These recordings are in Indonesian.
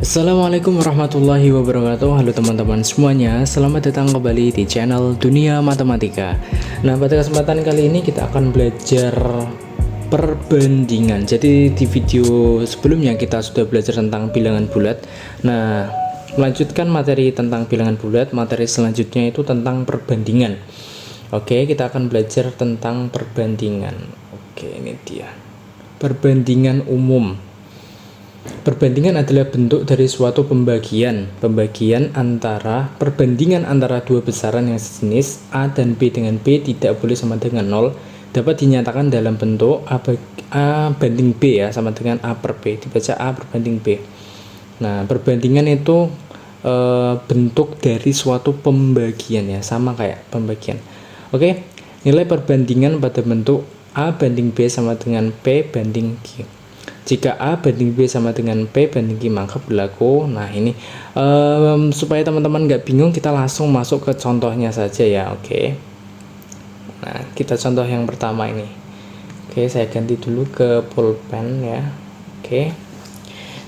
Assalamualaikum warahmatullahi wabarakatuh. Halo teman-teman semuanya, selamat datang kembali di channel Dunia Matematika. Nah, pada kesempatan kali ini kita akan belajar perbandingan. Jadi di video sebelumnya kita sudah belajar tentang bilangan bulat. Nah, melanjutkan materi tentang bilangan bulat, materi selanjutnya itu tentang perbandingan. Oke, kita akan belajar tentang perbandingan. Oke, ini dia. Perbandingan umum. Perbandingan adalah bentuk dari suatu pembagian perbandingan antara dua besaran yang sejenis A dan B dengan B tidak boleh sama dengan 0, dapat dinyatakan dalam bentuk A banding B ya, sama dengan A per B, dibaca A berbanding B. Nah, perbandingan itu bentuk dari suatu pembagian ya, sama kayak pembagian. Oke, nilai perbandingan pada bentuk A banding B sama dengan P banding Q. Jika A banding B sama dengan P banding Q, maka berlaku. Nah, ini supaya teman-teman nggak bingung, kita langsung masuk ke contohnya saja ya. Oke. Nah, kita contoh yang pertama ini. Oke, saya ganti dulu ke pulpen ya. Oke.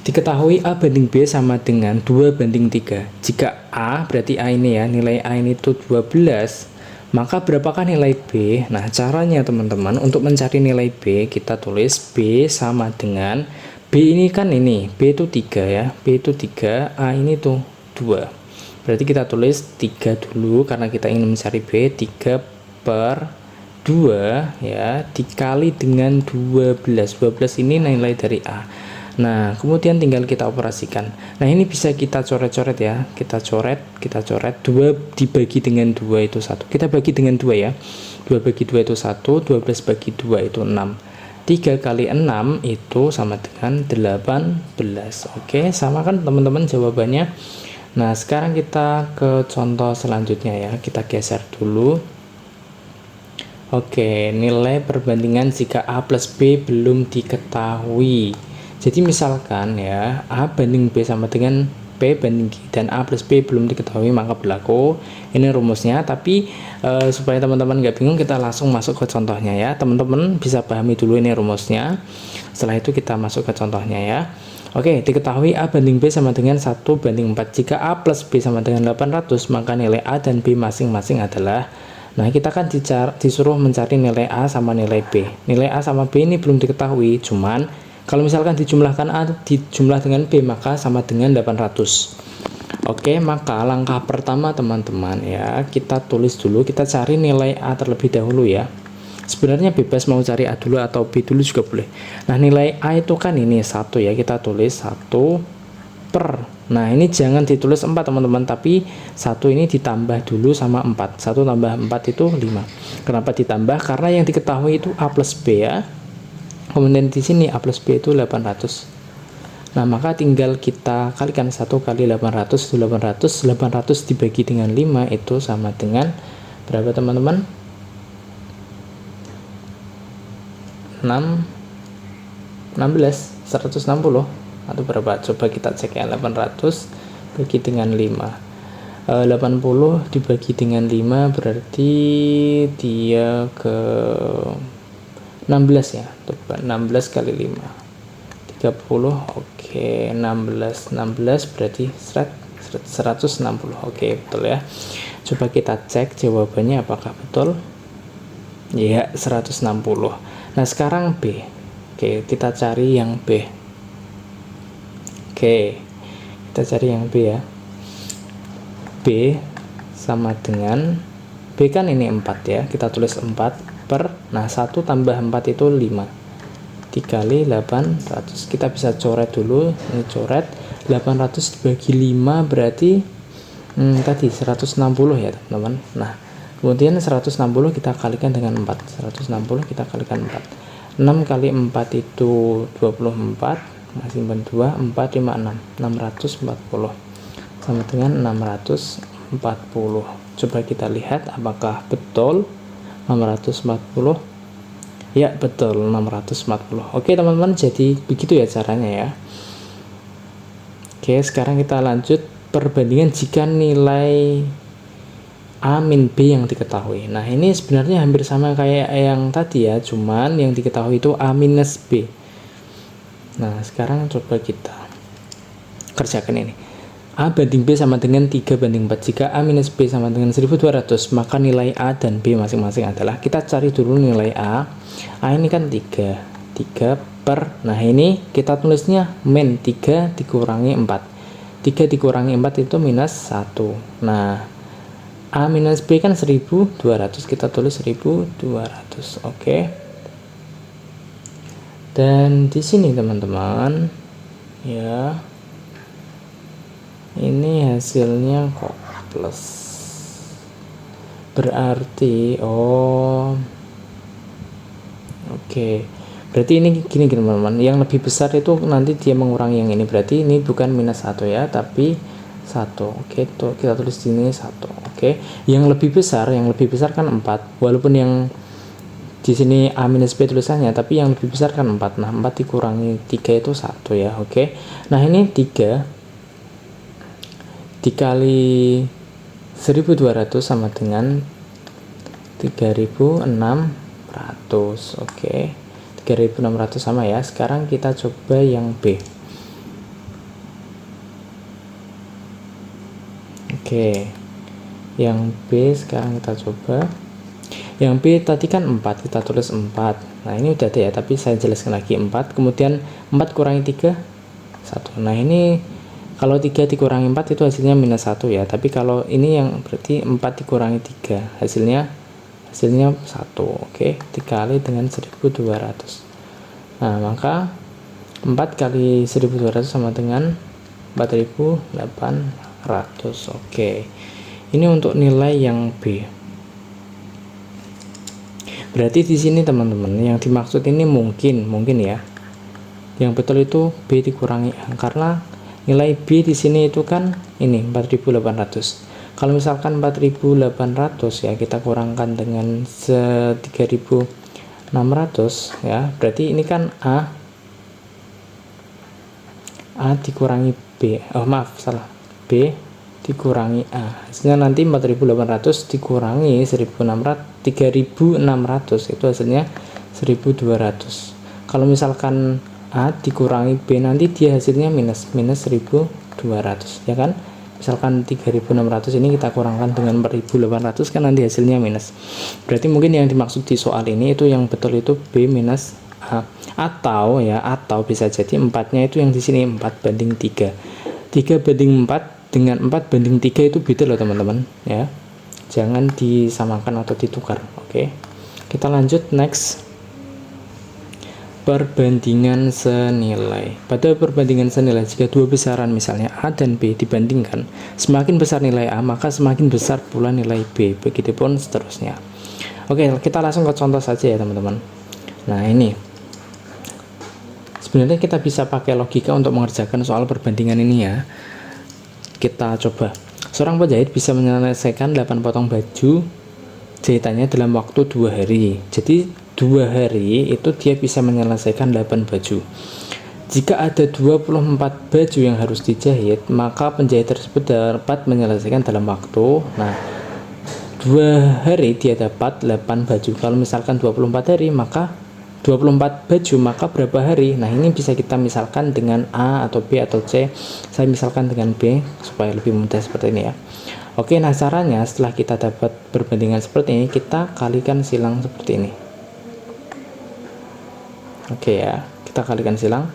Diketahui A banding B sama dengan 2 banding 3. Jika A, berarti A ini ya, nilai A ini tuh 12, maka berapakah nilai B? Nah, caranya teman-teman, untuk mencari nilai B, kita tulis B sama dengan B ini kan ini, B itu 3 ya, B itu 3, A ini tuh 2. Berarti kita tulis 3 dulu, karena kita ingin mencari B. 3 per 2 ya, dikali dengan 12. 12 ini nilai dari A. Nah, kemudian tinggal kita operasikan. Nah, ini bisa kita coret-coret ya. Kita coret. 2 dibagi dengan 2 itu 1. Kita bagi dengan 2 ya. 2 bagi 2 itu 1, 12 bagi 2 itu 6. 3 kali 6 itu sama dengan 18. Oke, sama kan teman-teman jawabannya? Nah, sekarang kita ke contoh selanjutnya ya. Kita geser dulu. Oke, nilai perbandingan jika A plus B belum diketahui. Jadi misalkan ya, A banding B sama dengan P banding Q dan A plus B belum diketahui, maka berlaku. Ini rumusnya, tapi supaya teman-teman nggak bingung, kita langsung masuk ke contohnya ya. Teman-teman bisa pahami dulu ini rumusnya. Setelah itu kita masuk ke contohnya ya. Oke, diketahui A banding B sama dengan 1 banding 4. Jika A plus B sama dengan 800, maka nilai A dan B masing-masing adalah. Nah, kita kan disuruh mencari nilai A sama nilai B. Nilai A sama B ini belum diketahui, cuman kalau misalkan dijumlahkan A dijumlah dengan B, maka sama dengan 800. Oke, maka langkah pertama teman-teman ya, kita tulis dulu, kita cari nilai A terlebih dahulu ya. Sebenarnya bebas mau cari A dulu atau B dulu juga boleh. Nah, nilai A itu kan ini 1 ya, kita tulis 1 per. Nah, ini jangan ditulis 4 teman-teman, tapi 1 ini ditambah dulu sama 4. 1 tambah 4 itu 5. Kenapa ditambah? Karena yang diketahui itu A plus B ya. Kemudian di sini A plus B itu 800. Nah, maka tinggal kita kalikan 1 kali 800 itu 800. 800 dibagi dengan 5 itu sama dengan berapa teman-teman? 16 160 atau berapa? Coba kita cek ya. 800 bagi dengan 5. 80 dibagi dengan 5 berarti dia ke 16 ya. Coba 16 kali 5 30. Oke, 16 berarti 160. Oke, betul ya. Coba kita cek jawabannya apakah betul. Ya, 160. Nah, sekarang B. Oke, kita cari yang B. Oke, kita cari yang B ya. B sama dengan B kan ini 4 ya. Kita tulis 4 per, nah 1 tambah 4 itu 5 dikali 800. Kita bisa coret dulu, ini coret 800 dibagi 5 berarti tadi 160 ya teman-teman. Nah, kemudian 160 kita kalikan dengan 4. 160 kita kalikan 4. 6 kali 4 itu 24, masih 2, 4, 5, 6 640 sama dengan 640. Coba kita lihat apakah betul 640. Ya, betul 640. Oke teman-teman, jadi begitu ya caranya ya. Oke, sekarang kita lanjut perbandingan jika nilai A min B yang diketahui. Nah, ini sebenarnya hampir sama kayak yang tadi ya, cuman yang diketahui itu A minus B. Nah, sekarang coba kita kerjakan ini. A banding B sama dengan 3 banding 4. Jika A minus B sama dengan 1200, maka nilai A dan B masing-masing adalah, kita cari dulu nilai A. A ini kan 3 per, nah ini kita tulisnya min 3 dikurangi 4. 3 dikurangi 4 itu minus 1. Nah, A minus B kan 1200, kita tulis 1200. Oke. Dan di sini teman-teman, ya, ini hasilnya kok plus, berarti oke, berarti ini gini teman-teman, yang lebih besar itu nanti dia mengurangi yang ini, berarti ini bukan minus 1 ya, tapi 1. Oke, tuh kita tulis di sini 1. Oke, yang lebih besar kan 4, walaupun yang di sini A minus B tulisannya, tapi yang lebih besar kan 4. Nah, 4 dikurangi 3 itu 1 ya. Oke, nah ini 3 dikali 1200 sama dengan 3600. Oke, 3600 sama ya. Sekarang kita coba yang B. Oke, yang B sekarang kita coba. Yang B tadi kan 4, kita tulis 4. Nah, ini udah ada ya, tapi saya jelaskan lagi. 4, kemudian 4 kurangi 3, 1. Nah, ini kalau 3 dikurangi 4 itu hasilnya minus 1 ya, tapi kalau ini yang berarti 4 dikurangi 3, hasilnya 1. Oke, dikali dengan 1200. Nah, maka 4 kali 1200 sama dengan 4800. Oke, ini untuk nilai yang B. Berarti di sini teman-teman, yang dimaksud ini mungkin ya, yang betul itu B dikurangi A, karena nilai B di sini itu kan ini 4800. Kalau misalkan 4800 ya, kita kurangkan dengan 3600 ya, berarti ini kan A dikurangi B. B dikurangi A. Hasilnya nanti 4800 dikurangi 3600 itu hasilnya 1200. Kalau misalkan A dikurangi B, nanti dia hasilnya minus 1200 ya kan. Misalkan 3600 ini kita kurangkan dengan 4800 kan nanti hasilnya minus. Berarti mungkin yang dimaksud di soal ini itu yang betul itu B minus A, atau bisa jadi 4-nya itu yang di sini 4 banding 3. 3 banding 4 dengan 4 banding 3 itu beda loh teman-teman ya. Jangan disamakan atau ditukar. Oke. Kita lanjut next. Perbandingan senilai. Pada perbandingan senilai, jika dua besaran misalnya A dan B dibandingkan, semakin besar nilai A, maka semakin besar pula nilai B. Begitupun seterusnya. Oke, kita langsung ke contoh saja ya teman-teman. Nah, ini sebenarnya kita bisa pakai logika untuk mengerjakan soal perbandingan ini ya. Kita coba. Seorang penjahit bisa menyelesaikan 8 potong baju jahitannya dalam waktu 2 hari. Jadi 2 hari itu dia bisa menyelesaikan 8 baju. Jika ada 24 baju yang harus dijahit, maka penjahit tersebut dapat menyelesaikan dalam waktu, 2 hari dia dapat 8 baju. Kalau misalkan 24 hari, maka 24 baju, maka berapa hari? Nah, ini bisa kita misalkan dengan A atau B atau C. Saya misalkan dengan B supaya lebih mudah seperti ini ya. Oke, nah caranya setelah kita dapat perbandingan seperti ini, kita kalikan silang seperti ini. Oke ya, kita kalikan silang.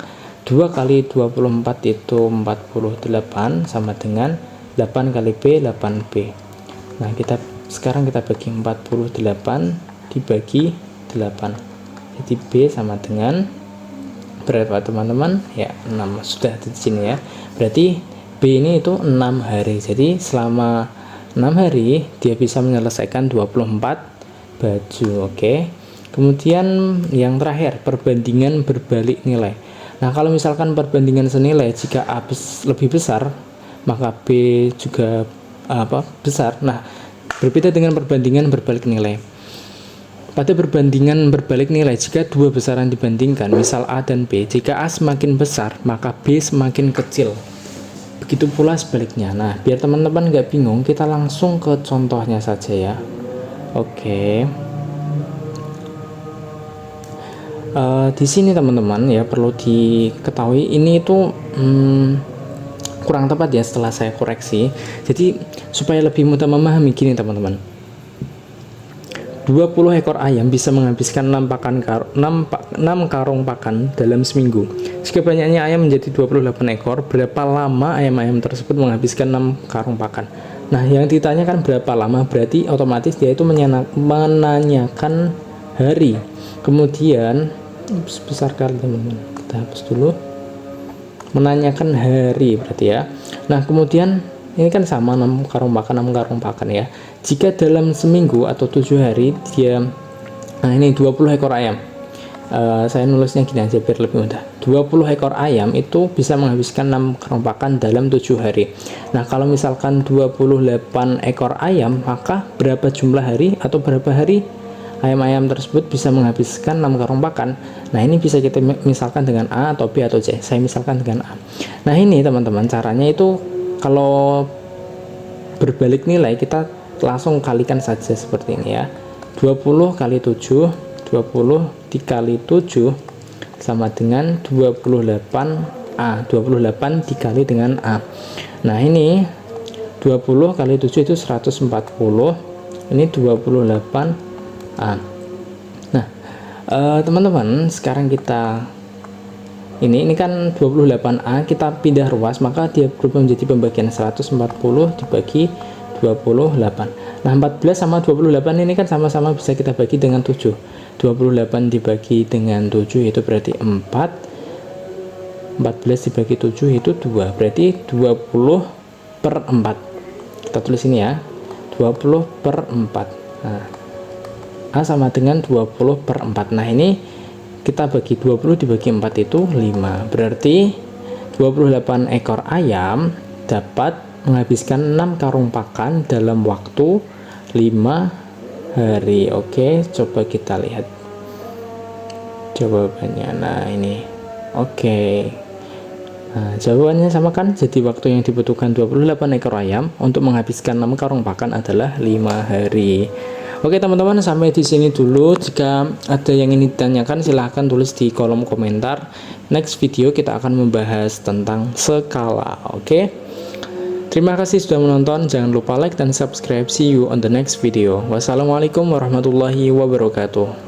2 kali 24 itu 48 sama dengan 8 kali B, 8B. Nah, sekarang kita bagi 48 dibagi 8. Jadi B sama dengan berapa teman-teman? Ya, 6. Sudah di sini ya. Berarti B ini itu 6 hari. Jadi selama 6 hari dia bisa menyelesaikan 24 baju. Oke. Kemudian yang terakhir, perbandingan berbalik nilai. Nah, kalau misalkan perbandingan senilai, jika A lebih besar, maka B juga besar. Nah, berbeda dengan perbandingan berbalik nilai. Pada perbandingan berbalik nilai, jika dua besaran dibandingkan, misal A dan B, jika A semakin besar, maka B semakin kecil. Begitu pula sebaliknya. Nah, biar teman-teman nggak bingung, kita langsung ke contohnya saja ya. Oke. Di sini teman-teman ya perlu diketahui, ini itu kurang tepat ya setelah saya koreksi. Jadi supaya lebih mudah memahami, gini teman-teman, 20 ekor ayam bisa menghabiskan 6 karung pakan dalam seminggu. Jika banyaknya ayam menjadi 28 ekor, berapa lama ayam-ayam tersebut menghabiskan 6 karung pakan? Nah, yang ditanyakan berapa lama, berarti otomatis dia itu menanyakan hari. Kemudian besar kali teman-teman, kita hapus dulu. Menanyakan hari berarti ya. Nah, kemudian ini kan sama 6 karung pakan ya. Jika dalam seminggu atau 7 hari dia, nah ini 20 ekor ayam, saya nulisnya gini aja biar lebih mudah. 20 ekor ayam itu bisa menghabiskan 6 karung pakan dalam 7 hari. Nah, kalau misalkan 28 ekor ayam, maka berapa jumlah hari atau berapa hari ayam-ayam tersebut bisa menghabiskan 6 karung pakan? Nah, ini bisa kita misalkan dengan A atau B atau C. Saya misalkan dengan A. Nah, ini teman-teman, caranya itu kalau berbalik nilai kita langsung kalikan saja seperti ini ya. 20 kali 7, 20 dikali 7 sama dengan 28A. 28 dikali dengan A. Nah, ini 20 kali 7 itu 140. Ini 28A. Nah, teman-teman, sekarang kita ini kan 28A, kita pindah ruas, maka dia berubah menjadi pembagian 140 dibagi 28. Nah, 14 sama 28 ini kan sama-sama bisa kita bagi dengan 7. 28 dibagi dengan 7 itu berarti 4. 14 dibagi 7 itu 2, berarti 20 per 4. Kita tulis ini ya, 20 per 4. Nah, A sama dengan 20 per 4. Nah, ini kita bagi 20 dibagi 4 itu 5. Berarti 28 ekor ayam dapat menghabiskan 6 karung pakan dalam waktu 5 hari. Oke, coba kita lihat jawabannya. Nah, ini. Oke. Nah, jawabannya sama kan? Jadi waktu yang dibutuhkan 28 ekor ayam untuk menghabiskan 6 karung pakan adalah 5 hari. Oke teman-teman, sampai di sini dulu. Jika ada yang ingin ditanyakan silahkan tulis di kolom komentar. Next video kita akan membahas tentang skala. Oke. Terima kasih sudah menonton. Jangan lupa like dan subscribe. See you on the next video. Wassalamualaikum warahmatullahi wabarakatuh.